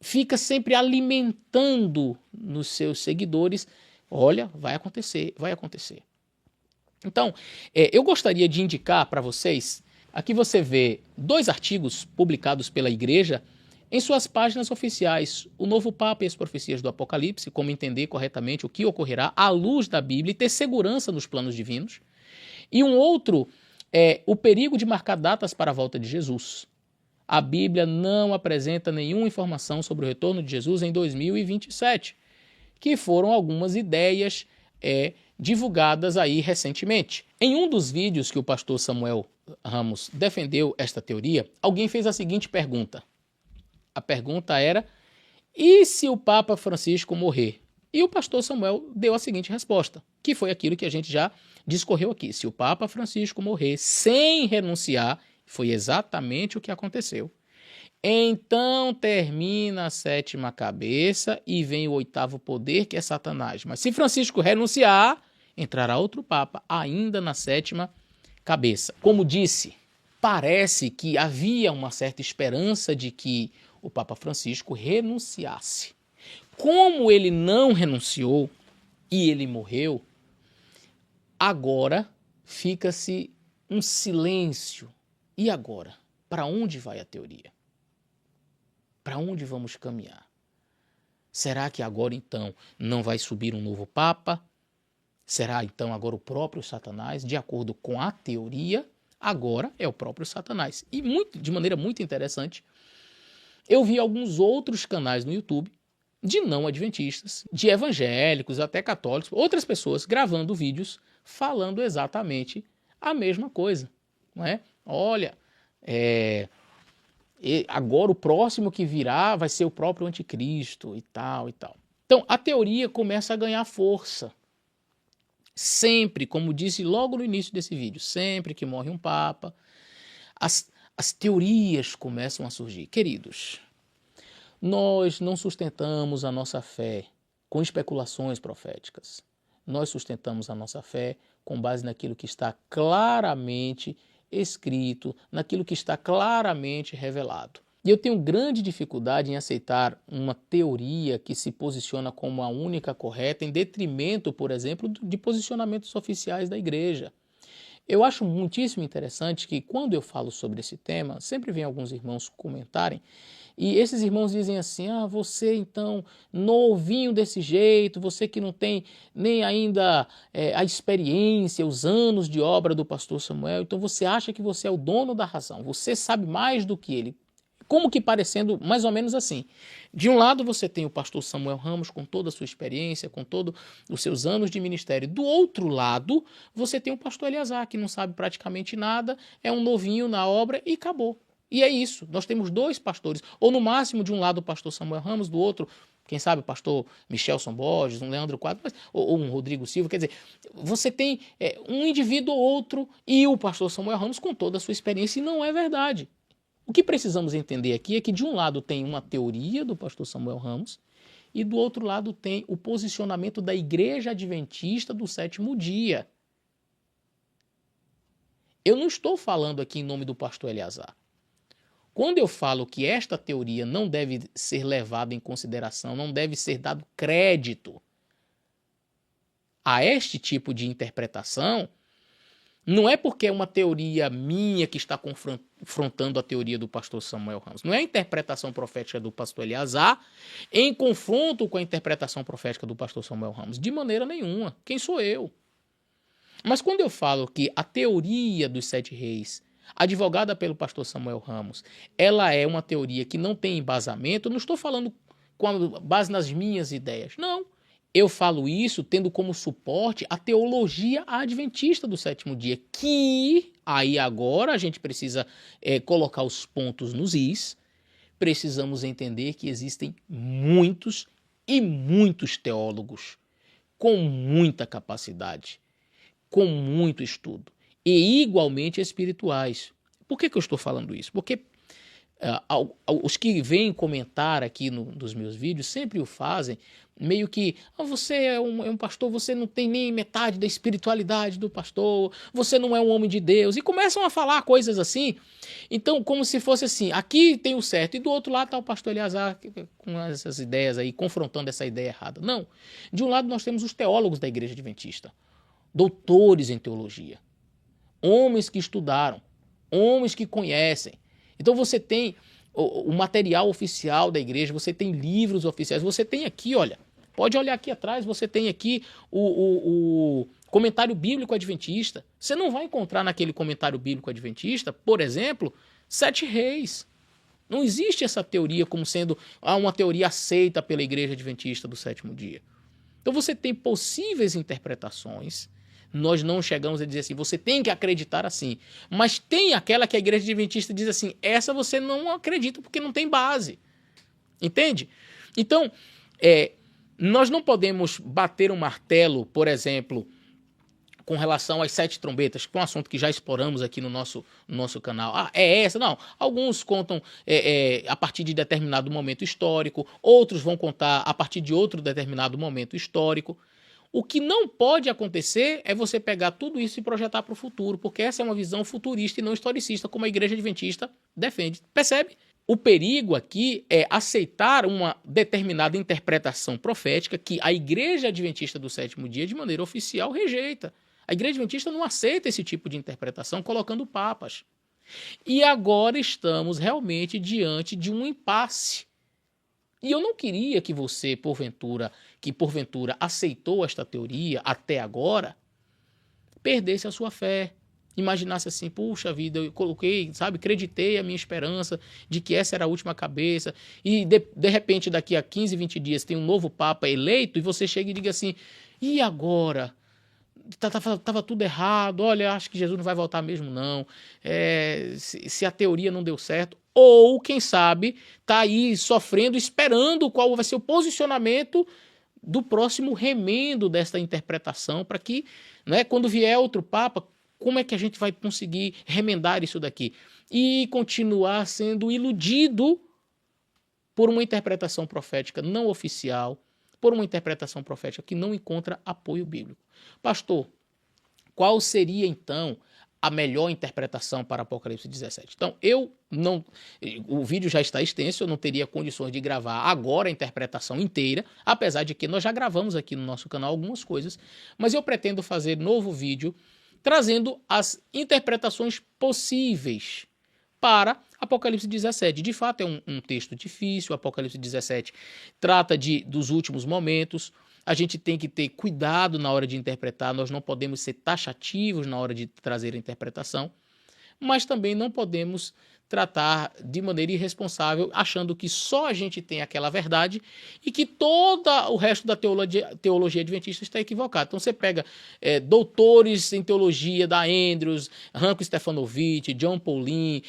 fica sempre alimentando nos seus seguidores, olha, vai acontecer, vai acontecer. Então, eu gostaria de indicar para vocês, aqui você vê 2 artigos publicados pela igreja em suas páginas oficiais, o novo Papa e as profecias do Apocalipse, como entender corretamente o que ocorrerá à luz da Bíblia e ter segurança nos planos divinos. E um outro é o perigo de marcar datas para a volta de Jesus. A Bíblia não apresenta nenhuma informação sobre o retorno de Jesus em 2027, que foram algumas ideias divulgadas aí recentemente. Em um dos vídeos que o pastor Samuel Ramos defendeu esta teoria, alguém fez a seguinte pergunta. A pergunta era: e se o Papa Francisco morrer? E o pastor Samuel deu a seguinte resposta, que foi aquilo que a gente já discorreu aqui. Se o Papa Francisco morrer sem renunciar, foi exatamente o que aconteceu. Então termina a 7ª cabeça e vem o 8º poder, que é Satanás. Mas se Francisco renunciar, entrará outro Papa, ainda na 7ª cabeça. Como disse, parece que havia uma certa esperança de que o Papa Francisco renunciasse. Como ele não renunciou e ele morreu, agora fica-se um silêncio. E agora? Para onde vai a teoria? Para onde vamos caminhar? Será que agora então não vai subir um novo Papa? Será então agora o próprio Satanás? De acordo com a teoria, agora é o próprio Satanás. E de maneira muito interessante, eu vi alguns outros canais no YouTube de não adventistas, de evangélicos, até católicos, outras pessoas gravando vídeos falando exatamente a mesma coisa, não é? Olha, agora o próximo que virá vai ser o próprio anticristo e tal e tal. Então a teoria começa a ganhar força. Sempre, como disse logo no início desse vídeo, sempre que morre um Papa, as teorias começam a surgir. Queridos, nós não sustentamos a nossa fé com especulações proféticas. Nós sustentamos a nossa fé com base naquilo que está claramente escrito, naquilo que está claramente revelado. E eu tenho grande dificuldade em aceitar uma teoria que se posiciona como a única correta em detrimento, por exemplo, de posicionamentos oficiais da igreja. Eu acho muitíssimo interessante que quando eu falo sobre esse tema, sempre vem alguns irmãos comentarem, e esses irmãos dizem assim: você então, novinho desse jeito, você que não tem nem ainda a experiência, os anos de obra do pastor Samuel, então você acha que você é o dono da razão, você sabe mais do que ele. Como que parecendo mais ou menos assim. De um lado você tem o pastor Samuel Ramos com toda a sua experiência, com todos os seus anos de ministério. Do outro lado você tem o pastor Eleazar, que não sabe praticamente nada, é um novinho na obra e acabou. E é isso, nós temos dois pastores, ou no máximo de um lado o pastor Samuel Ramos, do outro, quem sabe o pastor Michelson Borges, um Leandro Quadros, ou um Rodrigo Silva. Quer dizer, você tem um indivíduo ou outro e o pastor Samuel Ramos com toda a sua experiência, e não é verdade. O que precisamos entender aqui é que de um lado tem uma teoria do pastor Samuel Ramos e do outro lado tem o posicionamento da Igreja Adventista do Sétimo Dia. Eu não estou falando aqui em nome do pastor Eleazar. Quando eu falo que esta teoria não deve ser levada em consideração, não deve ser dado crédito a este tipo de interpretação, não é porque é uma teoria minha que está confrontando a teoria do pastor Samuel Ramos. Não é a interpretação profética do pastor Eleazar em confronto com a interpretação profética do pastor Samuel Ramos. De maneira nenhuma. Quem sou eu? Mas quando eu falo que a teoria dos 7 reis, advogada pelo pastor Samuel Ramos, ela é uma teoria que não tem embasamento, eu não estou falando com base nas minhas ideias. Não. Eu falo isso tendo como suporte a teologia adventista do sétimo dia, que aí agora a gente precisa colocar os pontos nos is, precisamos entender que existem muitos e muitos teólogos com muita capacidade, com muito estudo e igualmente espirituais. Por que eu estou falando isso? Porque os que vêm comentar aqui nos meus vídeos sempre o fazem meio que, você é um pastor, você não tem nem metade da espiritualidade do pastor, você não é um homem de Deus, e começam a falar coisas assim. Então, como se fosse assim, aqui tem o certo, e do outro lado está o pastor Eleazar com essas ideias aí, confrontando essa ideia errada. Não. De um lado nós temos os teólogos da Igreja Adventista, doutores em teologia, homens que estudaram, homens que conhecem. Então você tem o material oficial da igreja, você tem livros oficiais, você tem aqui, olha, pode olhar aqui atrás, você tem aqui o comentário bíblico adventista. Você não vai encontrar naquele comentário bíblico adventista, por exemplo, 7 reis. Não existe essa teoria como sendo uma teoria aceita pela igreja adventista do sétimo dia. Então você tem possíveis interpretações. Nós não chegamos a dizer assim, você tem que acreditar assim. Mas tem aquela que a igreja adventista diz assim, essa você não acredita porque não tem base. Entende? Então, nós não podemos bater um martelo, por exemplo, com relação às 7 trombetas, que é um assunto que já exploramos aqui no nosso canal. Ah, é essa? Não. Alguns contam a partir de determinado momento histórico, outros vão contar a partir de outro determinado momento histórico. O que não pode acontecer é você pegar tudo isso e projetar para o futuro, porque essa é uma visão futurista e não historicista, como a igreja adventista defende. Percebe? O perigo aqui é aceitar uma determinada interpretação profética que a igreja adventista do sétimo dia, de maneira oficial, rejeita. A igreja adventista não aceita esse tipo de interpretação colocando papas. E agora estamos realmente diante de um impasse. E eu não queria que você, porventura aceitou esta teoria até agora, perdesse a sua fé. Imaginasse assim, puxa vida, eu coloquei, sabe, acreditei a minha esperança de que essa era a última cabeça, e de repente daqui a 15, 20 dias tem um novo papa eleito, e você chega e diga assim, e agora? Tava tudo errado, olha, acho que Jesus não vai voltar mesmo não, se a teoria não deu certo, ou quem sabe está aí sofrendo, esperando qual vai ser o posicionamento do próximo remendo desta interpretação, para que, né, quando vier outro papa, como é que a gente vai conseguir remendar isso daqui? E continuar sendo iludido por uma interpretação profética não oficial, por uma interpretação profética que não encontra apoio bíblico. Pastor, qual seria então a melhor interpretação para Apocalipse 17? Então, o vídeo já está extenso, eu não teria condições de gravar agora a interpretação inteira, apesar de que nós já gravamos aqui no nosso canal algumas coisas, mas eu pretendo fazer novo vídeo trazendo as interpretações possíveis para Apocalipse 17. De fato, é um texto difícil. Apocalipse 17 trata dos últimos momentos. A gente tem que ter cuidado na hora de interpretar. Nós não podemos ser taxativos na hora de trazer a interpretação, mas também não podemos tratar de maneira irresponsável, achando que só a gente tem aquela verdade e que todo o resto da teologia adventista está equivocado. Então você pega doutores em teologia da Andrews, Ranko Stefanovic, John Paulin,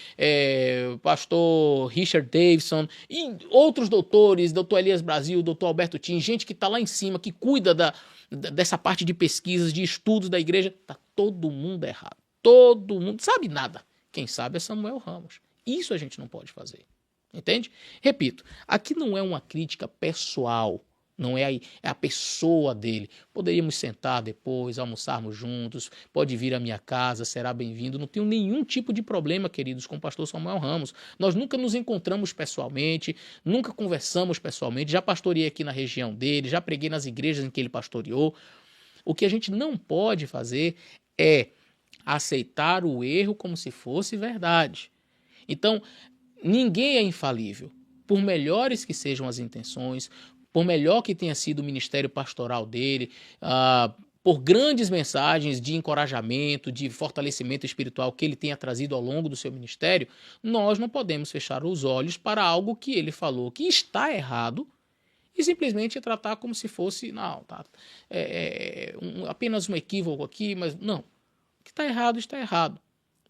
pastor Richard Davidson e outros doutores, doutor Elias Brasil, doutor Alberto Tim, gente que está lá em cima, que cuida dessa parte de pesquisas, de estudos da igreja, está todo mundo errado. Todo mundo sabe nada. Quem sabe é Samuel Ramos. Isso a gente não pode fazer. Entende? Repito, aqui não é uma crítica pessoal, não é a pessoa dele. Poderíamos sentar depois, almoçarmos juntos, pode vir à minha casa, será bem-vindo. Não tenho nenhum tipo de problema, queridos, com o pastor Samuel Ramos. Nós nunca nos encontramos pessoalmente, nunca conversamos pessoalmente, já pastoreei aqui na região dele, já preguei nas igrejas em que ele pastoreou. O que a gente não pode fazer é aceitar o erro como se fosse verdade. Então, ninguém é infalível. Por melhores que sejam as intenções, por melhor que tenha sido o ministério pastoral dele, por grandes mensagens de encorajamento, de fortalecimento espiritual que ele tenha trazido ao longo do seu ministério, nós não podemos fechar os olhos para algo que ele falou que está errado e simplesmente tratar como se fosse, não, apenas um equívoco aqui, mas não. O que está errado, está errado.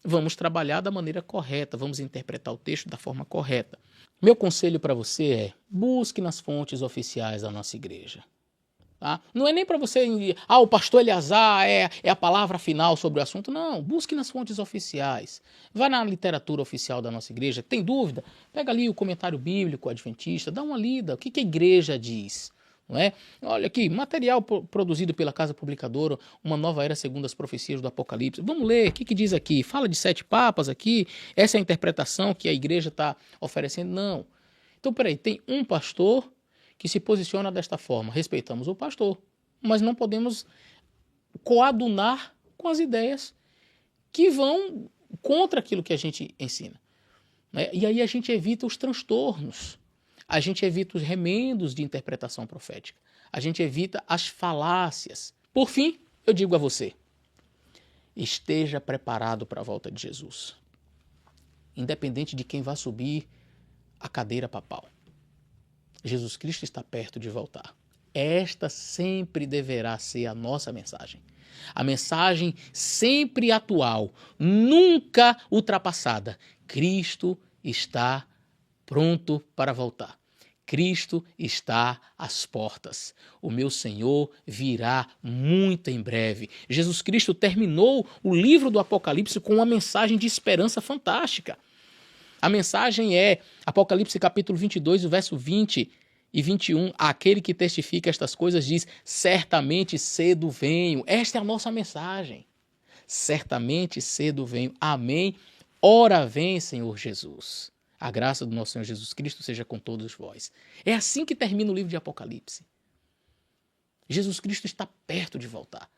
Vamos trabalhar da maneira correta, vamos interpretar o texto da forma correta. Meu conselho para você é, busque nas fontes oficiais da nossa igreja. Tá? Não é nem para você, o pastor Eleazar é a palavra final sobre o assunto. Não, busque nas fontes oficiais. Vá na literatura oficial da nossa igreja. Tem dúvida? Pega ali o comentário bíblico adventista, dá uma lida. O que a igreja diz? Não é? Olha aqui, material produzido pela Casa Publicadora, Uma Nova Era Segundo as Profecias do Apocalipse. Vamos ler, o que diz aqui? Fala de 7 papas aqui? Essa é a interpretação que a igreja está oferecendo? Não. Então, peraí, tem um pastor que se posiciona desta forma. Respeitamos o pastor, mas não podemos coadunar com as ideias que vão contra aquilo que a gente ensina. né? E aí a gente evita os transtornos, a gente evita os remendos de interpretação profética, a gente evita as falácias. Por fim, eu digo a você, esteja preparado para a volta de Jesus, independente de quem vá subir a cadeira papal. Jesus Cristo está perto de voltar. Esta sempre deverá ser a nossa mensagem. A mensagem sempre atual, nunca ultrapassada. Cristo está pronto para voltar. Cristo está às portas. O meu Senhor virá muito em breve. Jesus Cristo terminou o livro do Apocalipse com uma mensagem de esperança fantástica. A mensagem é Apocalipse capítulo 22, o verso 20 e 21. Aquele que testifica estas coisas diz, certamente cedo venho. Esta é a nossa mensagem. Certamente cedo venho. Amém. Ora vem, Senhor Jesus. A graça do nosso Senhor Jesus Cristo seja com todos vós. É assim que termina o livro de Apocalipse. Jesus Cristo está perto de voltar.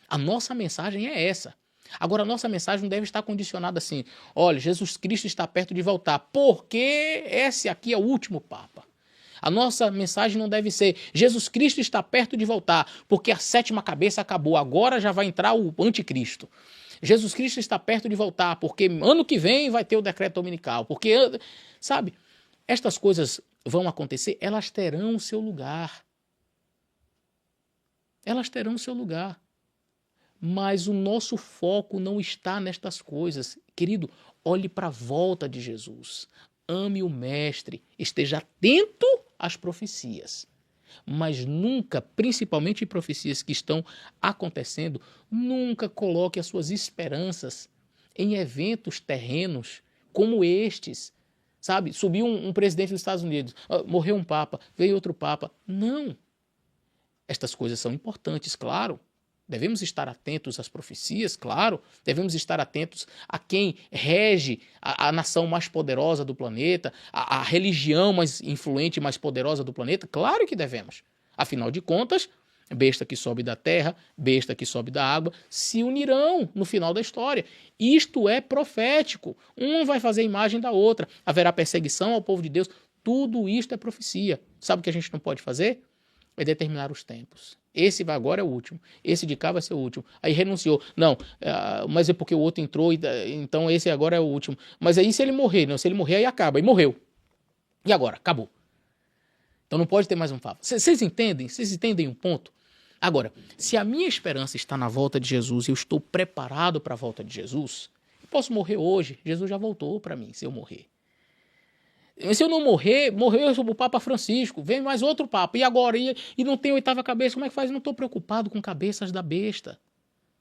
A nossa mensagem é essa. Agora, a nossa mensagem não deve estar condicionada assim. Olha, Jesus Cristo está perto de voltar, porque esse aqui é o último Papa. A nossa mensagem não deve ser Jesus Cristo está perto de voltar, porque a 7ª cabeça acabou, agora já vai entrar o anticristo. Jesus Cristo está perto de voltar, porque ano que vem vai ter o decreto dominical. Porque, sabe, estas coisas vão acontecer, elas terão o seu lugar. Elas terão o seu lugar. Mas o nosso foco não está nestas coisas. Querido, olhe para a volta de Jesus. Ame o Mestre. Esteja atento às profecias. Mas nunca, principalmente em profecias que estão acontecendo, nunca coloque as suas esperanças em eventos terrenos como estes. Sabe, subiu um presidente dos Estados Unidos, morreu um papa, veio outro papa. Não. Estas coisas são importantes, claro. Devemos estar atentos às profecias, claro. Devemos estar atentos a quem rege a nação mais poderosa do planeta, a religião mais influente e mais poderosa do planeta. Claro que devemos. Afinal de contas, besta que sobe da terra, besta que sobe da água, se unirão no final da história. Isto é profético. Um vai fazer a imagem da outra. Haverá perseguição ao povo de Deus. Tudo isto é profecia. Sabe o que a gente não pode fazer? É determinar os tempos. Esse vai agora é o último. Esse de cá vai ser o último. Aí renunciou. Não, mas é porque o outro entrou, então esse agora é o último. Mas aí se ele morrer, não, se ele morrer aí acaba. Aí morreu. E agora? Acabou. Então não pode ter mais um papa. Vocês entendem? Vocês entendem um ponto? Agora, se a minha esperança está na volta de Jesus e eu estou preparado para a volta de Jesus, eu posso morrer hoje. Jesus já voltou para mim se eu morrer. Se eu não morrer, morreu o Papa Francisco, vem mais outro Papa, e agora? E não tem 8ª cabeça, como é que faz? Eu não estou preocupado com cabeças da besta.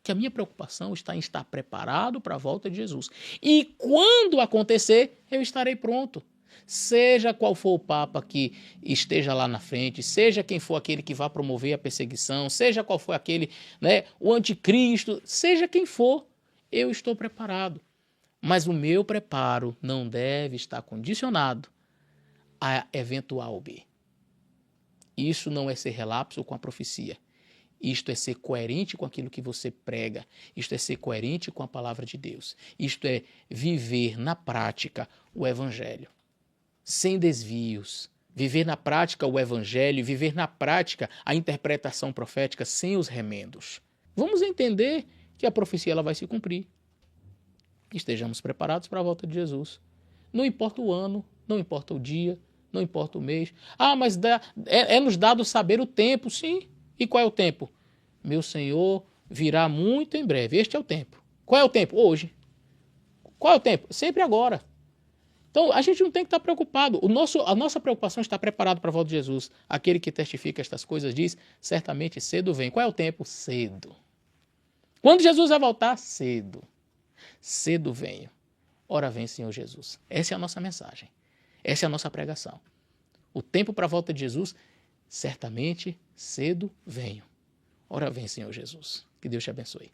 Que a minha preocupação está em estar preparado para a volta de Jesus. E quando acontecer, eu estarei pronto. Seja qual for o Papa que esteja lá na frente, seja quem for aquele que vá promover a perseguição, seja qual for aquele, né, o anticristo, seja quem for, eu estou preparado. Mas o meu preparo não deve estar condicionado a eventual B. Isso não é ser relapso com a profecia. Isto é ser coerente com aquilo que você prega. Isto é ser coerente com a palavra de Deus. Isto é viver na prática o Evangelho. Sem desvios. Viver na prática o Evangelho, viver na prática a interpretação profética sem os remendos. Vamos entender que a profecia ela vai se cumprir. Estejamos preparados para a volta de Jesus. Não importa o ano, não importa o dia, não importa o mês. Mas é-nos dado saber o tempo, sim. E qual é o tempo? Meu Senhor virá muito em breve. Este é o tempo. Qual é o tempo? Hoje. Qual é o tempo? Sempre agora. Então, a gente não tem que estar preocupado. A nossa preocupação é estar preparado para a volta de Jesus. Aquele que testifica estas coisas diz, certamente cedo vem. Qual é o tempo? Cedo. Quando Jesus vai voltar? Cedo. Cedo venho. Ora vem, Senhor Jesus. Essa é a nossa mensagem. Essa é a nossa pregação. O tempo para a volta de Jesus, certamente cedo venho. Ora vem, Senhor Jesus. Que Deus te abençoe.